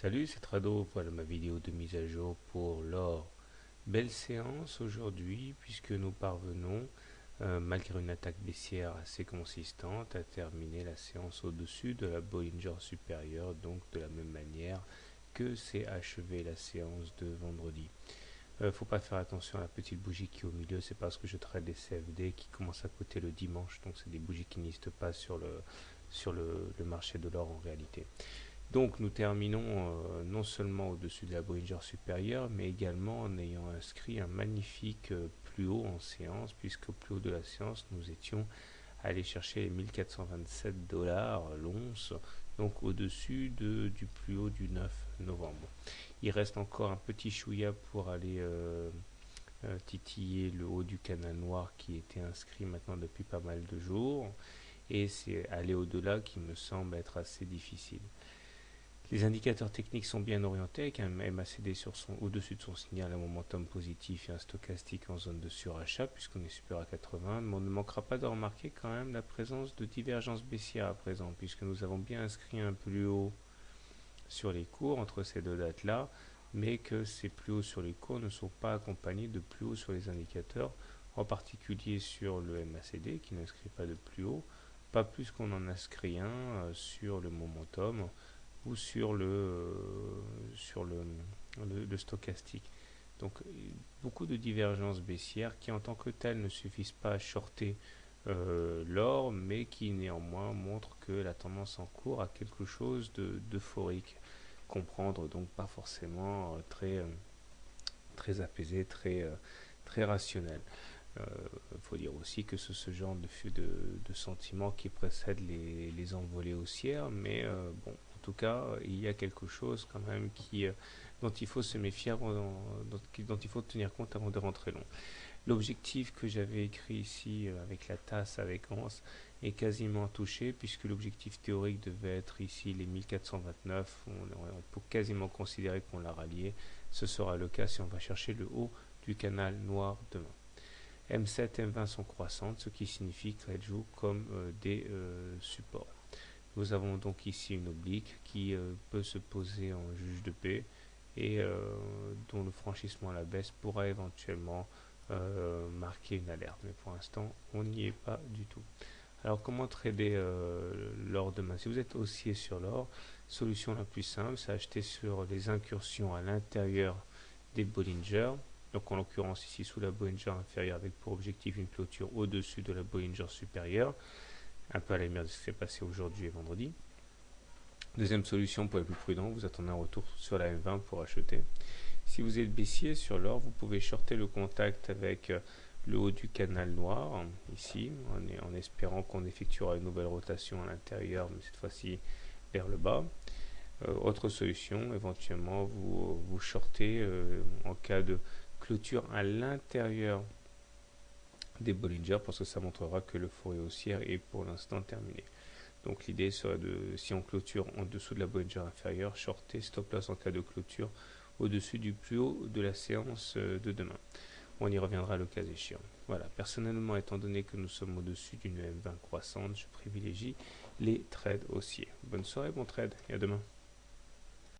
Salut, c'est Trado, voilà ma vidéo de mise à jour pour l'or. Belle séance aujourd'hui puisque nous parvenons, malgré une attaque baissière assez consistante, à terminer la séance au-dessus de la Bollinger supérieure, donc de la même manière que s'est achevée la séance de vendredi. Faut pas faire attention à la petite bougie qui est au milieu, c'est parce que je trade des CFD qui commencent à coter le dimanche, donc c'est des bougies qui n'existent pas sur le marché de l'or en réalité. Donc nous terminons non seulement au-dessus de la Bollinger supérieure, mais également en ayant inscrit un magnifique plus haut en séance, puisqu'au plus haut de la séance, nous étions allés chercher les 1427 dollars l'once, donc au-dessus du plus haut du 9 novembre. Il reste encore un petit chouïa pour aller titiller le haut du canal noir qui était inscrit maintenant depuis pas mal de jours, et c'est aller au-delà qui me semble être assez difficile. Les indicateurs techniques sont bien orientés avec un MACD au-dessus de son signal à momentum positif et un stochastique en zone de surachat puisqu'on est supérieur à 80. Mais on ne manquera pas de remarquer quand même la présence de divergences baissières à présent puisque nous avons bien inscrit un plus haut sur les cours entre ces deux dates-là, mais que ces plus hauts sur les cours ne sont pas accompagnés de plus hauts sur les indicateurs, en particulier sur le MACD qui n'inscrit pas de plus haut, pas plus qu'on en inscrit un sur le momentum ou sur le stochastique. Donc beaucoup de divergences baissières qui en tant que telles ne suffisent pas à shorter l'or, mais qui néanmoins montrent que la tendance en cours a quelque chose d'euphorique. Comprendre donc pas forcément très apaisé, très rationnel. Il faut dire aussi que c'est ce genre de sentiments qui précèdent les envolées haussières, mais bon, en tout cas, il y a quelque chose quand même dont il faut se méfier, dont il faut tenir compte avant de rentrer long. L'objectif que j'avais écrit ici avec la tasse avec Anse est quasiment touché puisque l'objectif théorique devait être ici les 1429. On peut quasiment considérer qu'on l'a rallié. Ce sera le cas si on va chercher le haut du canal noir demain. M7 et M20 sont croissantes, ce qui signifie qu'elles jouent comme des supports. Nous avons donc ici une oblique qui peut se poser en juge de paix et dont le franchissement à la baisse pourra éventuellement marquer une alerte. Mais pour l'instant, on n'y est pas du tout. Alors comment trader l'or demain? Si vous êtes haussier sur l'or, solution la plus simple, c'est acheter sur les incursions à l'intérieur des Bollinger. Donc en l'occurrence ici sous la Bollinger inférieure avec pour objectif une clôture au-dessus de la Bollinger supérieure, un peu à la lumière de ce qui s'est passé aujourd'hui et vendredi. Deuxième solution pour les plus prudents, vous attendez un retour sur la M20 pour acheter. Si vous êtes baissier sur l'or, vous pouvez shorter le contact avec le haut du canal noir, ici, en espérant qu'on effectuera une nouvelle rotation à l'intérieur, mais cette fois-ci vers le bas. Autre solution, éventuellement, vous shortez en cas de clôture à l'intérieur des Bollinger parce que ça montrera que l'euphorie haussière est pour l'instant terminée. Donc l'idée serait si on clôture en dessous de la Bollinger inférieure, shorter stop loss en cas de clôture au-dessus du plus haut de la séance de demain. On y reviendra le cas échéant. Voilà, personnellement, étant donné que nous sommes au-dessus d'une M20 croissante, je privilégie les trades haussiers. Bonne soirée, bon trade et à demain.